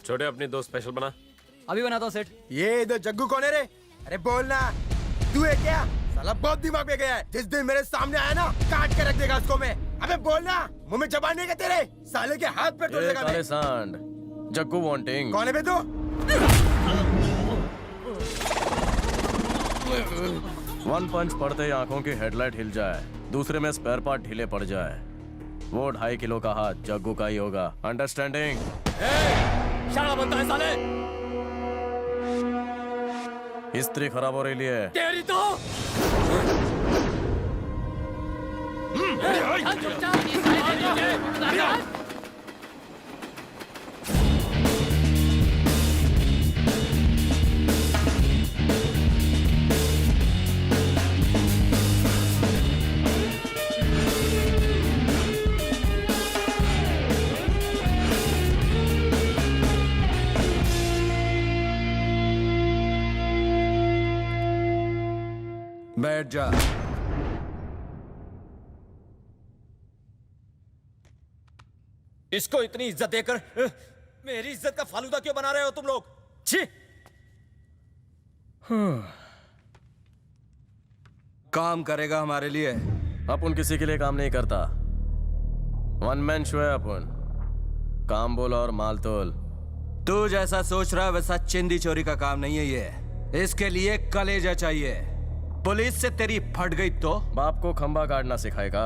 छोटे अपनी दो स्पेशल बना। अभी बनाता हूँ सेठ। ये इधर जग्गू कौन है रे? अरे बोलना, तू है क्या? साला बहुत दिमाग में गया है। जिस दिन मेरे सामने आया ना, काट के रख देगा उसको मैं। अबे बोलना, मुंह में जबान नहीं क्या तेरे? साले के हाथ पे तोड़ देगा मैं। सांड जग्गू वांटिंग। कौन है बे तू? वन पंच पड़ते ही आंखों की हेडलाइट हिल जाए, दूसरे में स्पेयर पार्ट ढीले पड़ जाए, वो 2.5 किलो का हाथ जग्गू का ही होगा। अंडरस्टैंडिंग? शाला बनता है साले। इस्त्री खराब हो रही है। तेरी तो बैठ जा। इसको इतनी इज्जत देकर मेरी इज्जत का फालूदा क्यों बना रहे हो तुम लोग? छी! काम करेगा हमारे लिए। अपन किसी के लिए काम नहीं करता, वन मैन शो है अपन। काम बोल और माल तोल। तू जैसा सोच रहा है वैसा चिंदी चोरी का काम नहीं है ये। इसके लिए कलेजा चाहिए। पुलिस से तेरी फट गई तो बाप को खंबा काटना सिखाएगा?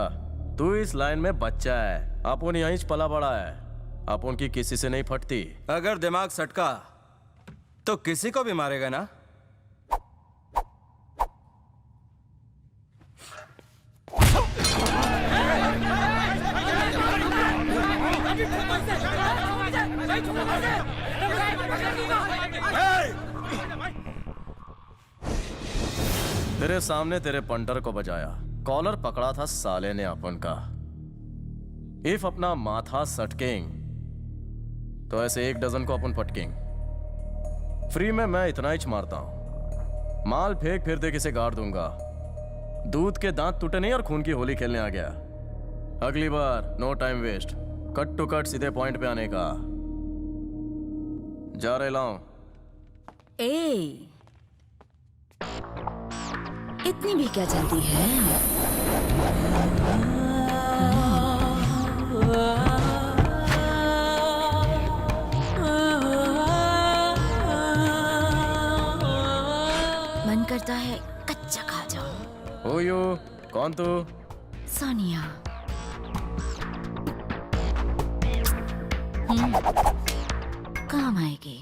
तू इस लाइन में बच्चा है, अपन यहीं पला बड़ा है, अपन की किसी से नहीं फटती। अगर दिमाग सटका तो किसी को भी मारेगा ना। तेरे सामने तेरे पंटर को बजाया, कॉलर पकड़ा था साले ने अपन का। इफ अपना माथा सटकेंग तो ऐसे 1 डजन को अपन फटकेंग। फ्री में मैं इतना ही मारता हूं, माल फेंक फिर दे किसे गाड़ दूंगा। दूध के दांत टूटे नहीं और खून की होली खेलने आ गया। अगली बार no time waste, cut to cut सीधे पॉइंट पे आने का। जा रहे लाऊं। ए, इतनी भी क्या जल्दी है? मन करता है कच्चा खा जाओ। हो यू, कौन तू? सोनिया। काम आएगी।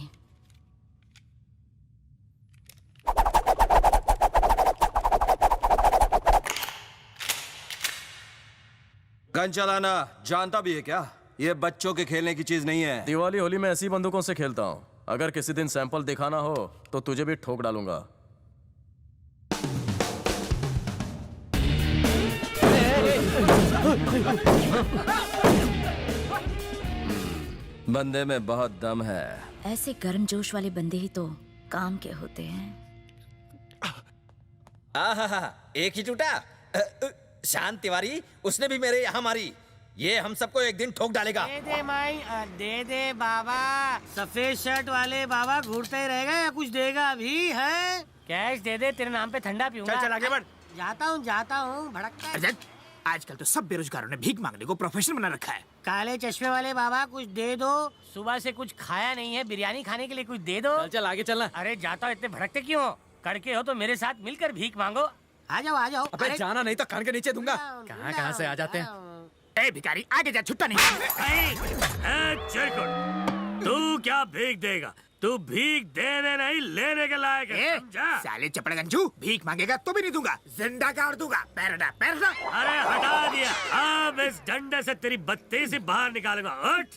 गन चलाना जानता भी है क्या? ये बच्चों के खेलने की चीज नहीं है। दिवाली होली में ऐसी बंदूकों से खेलता हूँ। अगर किसी दिन सैंपल दिखाना हो तो तुझे भी ठोक डालूंगा। बंदे में बहुत दम है। ऐसे गर्मजोश वाले बंदे ही तो काम के होते हैं। एक ही टूटा। शांत तिवारी, उसने भी मेरे यहाँ मारी। ये हम सबको एक दिन ठोक डालेगा। दे दे माई, दे दे बाबा। सफेद शर्ट वाले बाबा घूरते ही रहेगा या कुछ देगा भी है? कैश दे दे, तेरे नाम पे ठंडा पीऊंगा। चल आगे बढ़। जाता हूँ भड़कता है। आजकल तो सब बेरोजगारों ने भीख मांगने को प्रोफेशन बना रखा है। काले चश्मे वाले बाबा कुछ दे दो। सुबह से कुछ खाया नहीं है, बिरयानी खाने के लिए कुछ दे दो। चल आगे चलना। अरे जाता हूँ, इतने भड़कते क्यों हो? करके हो तो मेरे साथ मिलकर भीख मांगो। आ जाओ। अबे जाना नहीं तो कान के नीचे दूंगा। कहाँ से आ जाते हैं। ए भिखारी, आगे जा, छुट्टा नहीं। तू क्या भीख देगा? तू भीख देने नहीं लेने के लायक है, समझा? साले चपड़गंजू, भीख मांगेगा तो भी नहीं दूंगा, जिंदा काट दूंगा। पैर हटा। अरे हटा दिया। अब इस डंडे से तेरी बत्ती से बाहर निकालूंगा। उठ।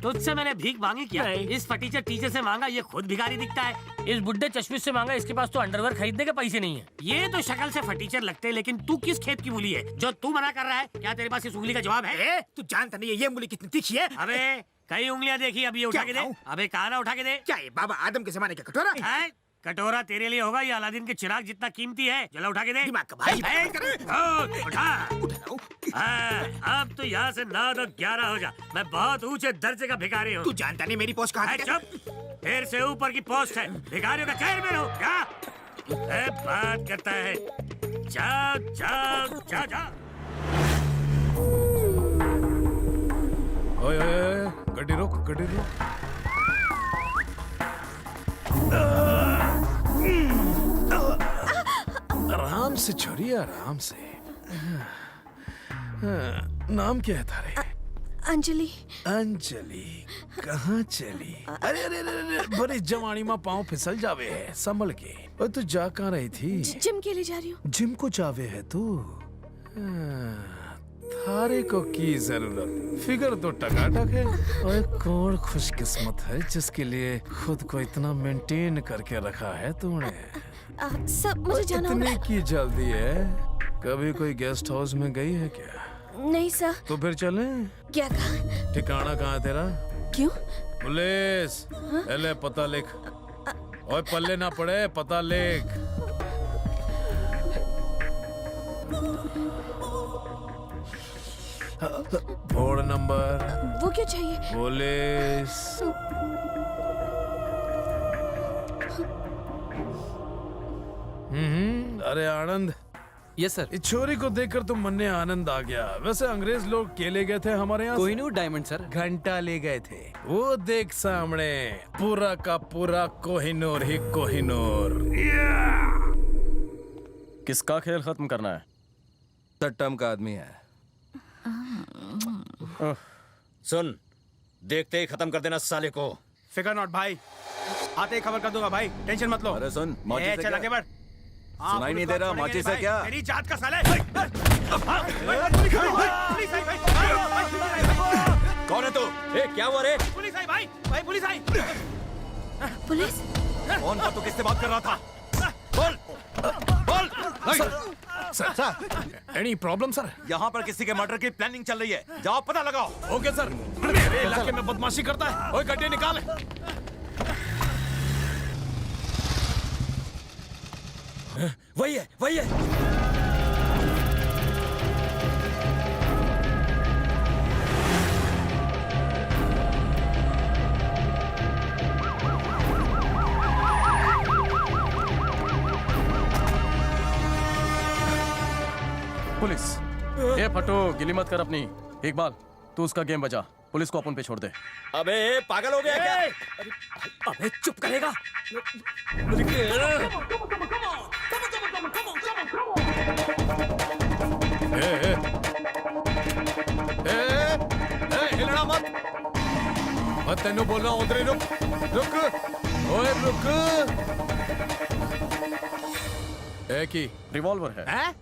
तुझसे मैंने भीख मांगी क्या? इस फटीचर टीचर से मांगा, ये खुद भिखारी दिखता है। इस बुड्ढे चश्मिश से मांगा, इसके पास तो अंडरवेयर खरीदने के पैसे नहीं है। ये तो शक्ल से फटीचर लगते हैं, लेकिन तू किस खेत की मूली है जो तू मना कर रहा है? क्या तेरे पास इस उंगली का जवाब है? तू जानता नहीं है ये मूली कितनी तीखी है? अबे कई उंगलियां देखी, अब ये उठा के दे। अबे कहा ना उठा के दे। क्या ये बाबा आदम के जमाने का कटोरा? कटोरा तेरे लिए होगा, ये अलादीन के चिराग जितना कीमती है। जला उठा के दे। दिमाग का भाई। उठा। उठा। अब तो यहाँ से 9 तो 11 हो जा। मैं बहुत ऊंचे दर्जे का भिखारी हूँ। तू जानता नहीं मेरी पोस्ट कहाँ ए, थी? चुप, फिर से ऊपर की पोस्ट है। भिखारियों का चेयरमैन हो क्या? ए, बात करता है। जाओ जाओ जाओ जाओ। ओए ओए ओए, गड्डी रोक, गड्डी रोक। आराम से छोरी, आराम से। नाम क्या है थारे? अंजलि। अंजलि कहाँ चली? अरे अरे अरे अरे, बड़ी जवानी में पाँव फिसल जावे है, संभल के। और तू जा कहाँ रही थी? जिम के लिए जा रही हूँ। जिम को जावे है तू? थारे को की जरूरत? फिगर तो टकाटक है। और कौन खुशकिस्मत है जिसके लिए खुद को इतना मेंटेन करके रखा है तूने? सर मुझे जाना होगा। इतने की जल्दी है? कभी कोई गेस्ट हाउस में गई है क्या? नहीं सर। तो फिर चले? क्या कहा? ठिकाना कहाँ है तेरा? क्यों? पुलिस, पहले पता लिख। ओए पल्ले ना पड़े, पता लिख। Board number. वो क्यों चाहिए? पुलिस। अरे आनंद। Yes sir. इस छोरी को देखकर तो मन में आनंद आ गया। वैसे अंग्रेज लोग के ले गए थे हमारे यहाँ? Kohinoor diamond sir. घंटा ले गए थे। वो देख सामने, पूरा का पूरा कोहिनूर ही कोहिनूर। किसका खेल खत्म करना है? टट्टम का आदमी है। सुन, देखते ही खत्म कर देना साले को। फिकर नॉट भाई, आते ही खबर कर दूंगा भाई, टेंशन मत लो। अरे सुन, माचिस ए, से चल क्या? आगे बढ़। हाँ, सुनाई नहीं पुलिस दे रहा, छोड़ेंगे माचिस नहीं से क्या? भाई, मेरी जात का साले। कौन है तू? ए, क्या हुआ रे? पुलिस आई भाई, भाई पुलिस आई। पुलिस? कौन था? तू किससे बात कर रहा था? बोल, बोल। Sir, any problem sir? यहाँ पर किसी के मर्डर की प्लानिंग चल रही है, जाओ पता लगाओ। Okay sir. मेरे इलाके में बदमाशी करता है। ओए गड्डी निकाल। वही है, वही है। पुलिस। ये फटो, गिली मत कर अपनी। इकबाल, तू उसका गेम बजा, पुलिस को अपन पे छोड़ दे। अबे पागल हो गया क्या? अबे चुप करेगा। हिलना मत। मैं तेनू बोल रहा हूँ, उधर ही रुक। रुक, ओए रुक। की रिवॉल्वर है?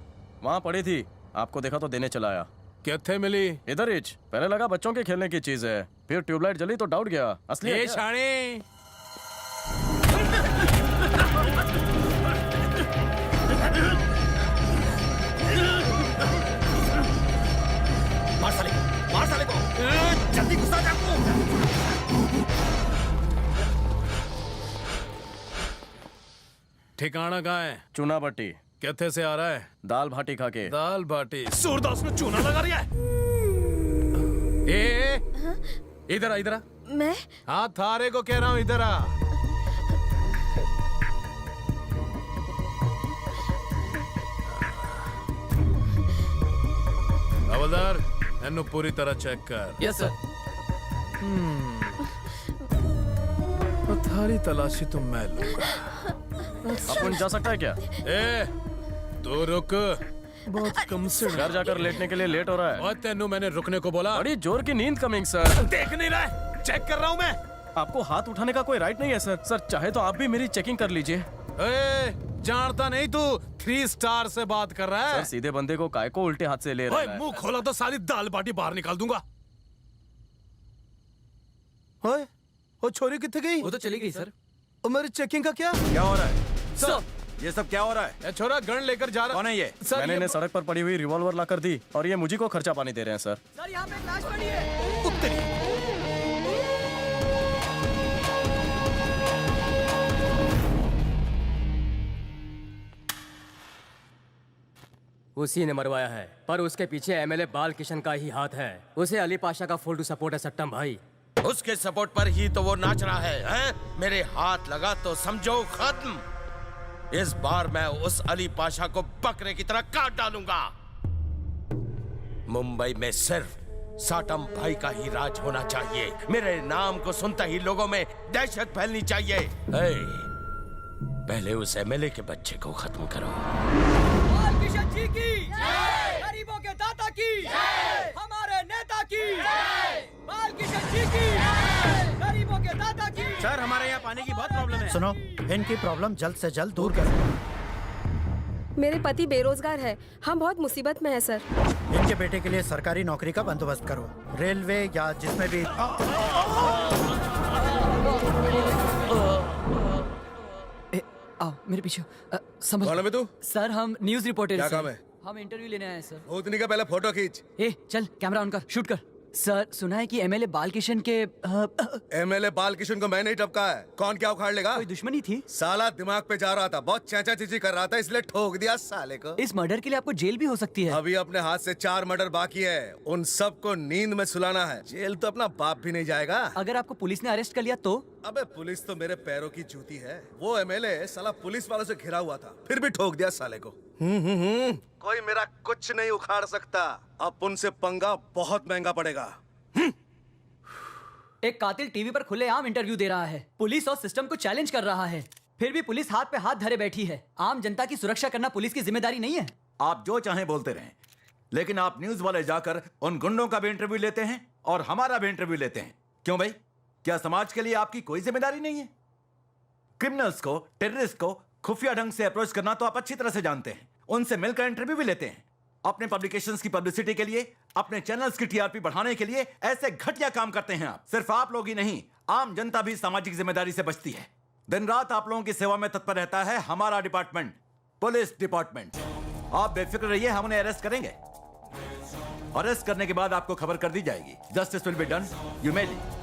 वहाँ पड़ी थी, आपको देखा तो देने चला आया। किथे मिली? इधर ही। पहले लगा बच्चों के खेलने की चीज है, फिर ट्यूबलाइट जली तो डाउट गया असली है ये क्या? शाणे। मार साले को। जल्दी घुसा चाकू। ठिकाना कहाँ है? चूना भट्टी। किथे से आ रहा है? दाल भाटी खा के। दाल बाटी। सूरदास में चूना लगा रही है। इधर आ, इधर आ। मैं? हाँ, थारे को कह रहा हूँ, इधर आ। हवलदार, इन्हें पूरी तरह चेक कर। Yes sir. थारी तलाशी तो मैं लूंगा। अपन जा सकता है क्या? ए, तू रुक। बहुत कम से घर जाकर लेटने के लिए लेट हो रहा है। और तेनू मैंने रुकने को बोला। बड़ी जोर की नींद कमिंग सर। देख नहीं रहा है? चेक कर रहा हूँ मैं। आपको हाथ उठाने का कोई राइट नहीं है सर। सर चाहे तो आप भी मेरी चेकिंग कर लीजिए। ए, जानता नहीं तू 3 स्टार से बात कर रहा है? सर सीधे बंदे को काय को उल्टे हाथ से ले रहा है। मुंह खोला तो सारी दाल बाटी बाहर निकाल दूंगा। ओए, वो छोरी कितने गई? वो तो चली गई सर। और मेरी चेकिंग का क्या? क्या हो रहा है? सर, ये सब क्या हो रहा है? ये छोरा गन लेकर जा रहा। कौन है ये? सर, मैंने इन्हें सड़क पर पड़ी हुई रिवॉल्वर ला कर दी और ये मुझे को खर्चा पानी दे रहे हैं सर। सर यहाँ पे एक लाश पड़ी है। उसी ने मरवाया है, पर उसके पीछे एमएलए बाल किशन का ही हाथ है। उसे अली पाशा का फुल टू सपोर्ट है सट्टम भाई। उसके सपोर्ट पर ही तो वो नाच रहा है? मेरे हाथ लगा तो समझो खत्म। इस बार मैं उस अली पाशा को बकरे की तरह काट डालूंगा। मुंबई में सिर्फ साटम भाई का ही राज होना चाहिए। मेरे नाम को सुनते ही लोगों में दहशत फैलनी चाहिए। पहले उस एमएलए के बच्चे को खत्म करो। बाल किशन जी की गरीबों के दाता की, हमारे नेता की, बाल किशन जी की गरीबों के दाता की। सर, हमारे यहाँ पानी की बहुत प्रॉब्लम है। सुनो, इनकी प्रॉब्लम जल्द से जल्द दूर करो। मेरे पति बेरोजगार है, हम बहुत मुसीबत में है सर। इनके बेटे के लिए सरकारी नौकरी का बंदोबस्त करो, रेलवे या जिसमें भी। आओ मेरे पीछे। समझ। कौन है तू? सर हम न्यूज रिपोर्टर। क्या काम है? हम इंटरव्यू लेने आए हैं सर। भूतनी का पहले फोटो खींच। ए चल कैमरा ऑन कर, शूट कर। सर सुना है कि एमएलए बाल किशन के एमएलए बाल किशन को मैंने ही टपका है। कौन क्या उखाड़ लेगा? कोई दुश्मनी थी? साला दिमाग पे जा रहा था, बहुत चैचा चीची कर रहा था, इसलिए ठोक दिया साले को। इस मर्डर के लिए आपको जेल भी हो सकती है। अभी अपने हाथ से 4 मर्डर बाकी है, उन सबको नींद में सुलाना है। जेल तो अपना बाप भी नहीं जाएगा। अगर आपको पुलिस ने अरेस्ट कर लिया तो? अबे पुलिस तो मेरे पैरों की जूती है। वो एमएलए साला पुलिस वालों से घिरा हुआ था, फिर भी ठोक दिया साले को। कोई मेरा कुछ नहीं उखाड़ सकता। अब उनसे पंगा बहुत महंगा पड़ेगा। एक कातिल टीवी पर खुलेआम इंटरव्यू दे रहा है, पुलिस और सिस्टम को चैलेंज कर रहा है, फिर भी पुलिस हाथ पे हाथ धरे बैठी है। आम जनता की सुरक्षा करना पुलिस की जिम्मेदारी नहीं है। आप जो चाहें बोलते रहें, लेकिन आप न्यूज वाले जाकर उन गुंडों का भी इंटरव्यू लेते हैं और हमारा भी इंटरव्यू लेते हैं। क्यों भाई, क्या समाज के लिए आपकी कोई जिम्मेदारी नहीं है? क्रिमिनल्स को, टेररिस्ट को खुफिया ढंग से अप्रोच करना तो आप अच्छी तरह से जानते हैं। उनसे मिलकर इंटरव्यू भी लेते हैं। अपने पब्लिकेशंस की पब्लिसिटी के लिए, अपने चैनल्स की टीआरपी बढ़ाने के लिए ऐसे घटिया काम करते हैं आप। सिर्फ आप लोग ही नहीं, आम जनता भी सामाजिक जिम्मेदारी से बचती है। दिन रात आप लोगों की सेवा में तत्पर रहता है हमारा डिपार्टमेंट, पुलिस डिपार्टमेंट। आप बेफिक्र रहिए, हम उन्हें अरेस्ट करेंगे। अरेस्ट करने के बाद आपको खबर कर दी जाएगी। Justice will be done, you may leave.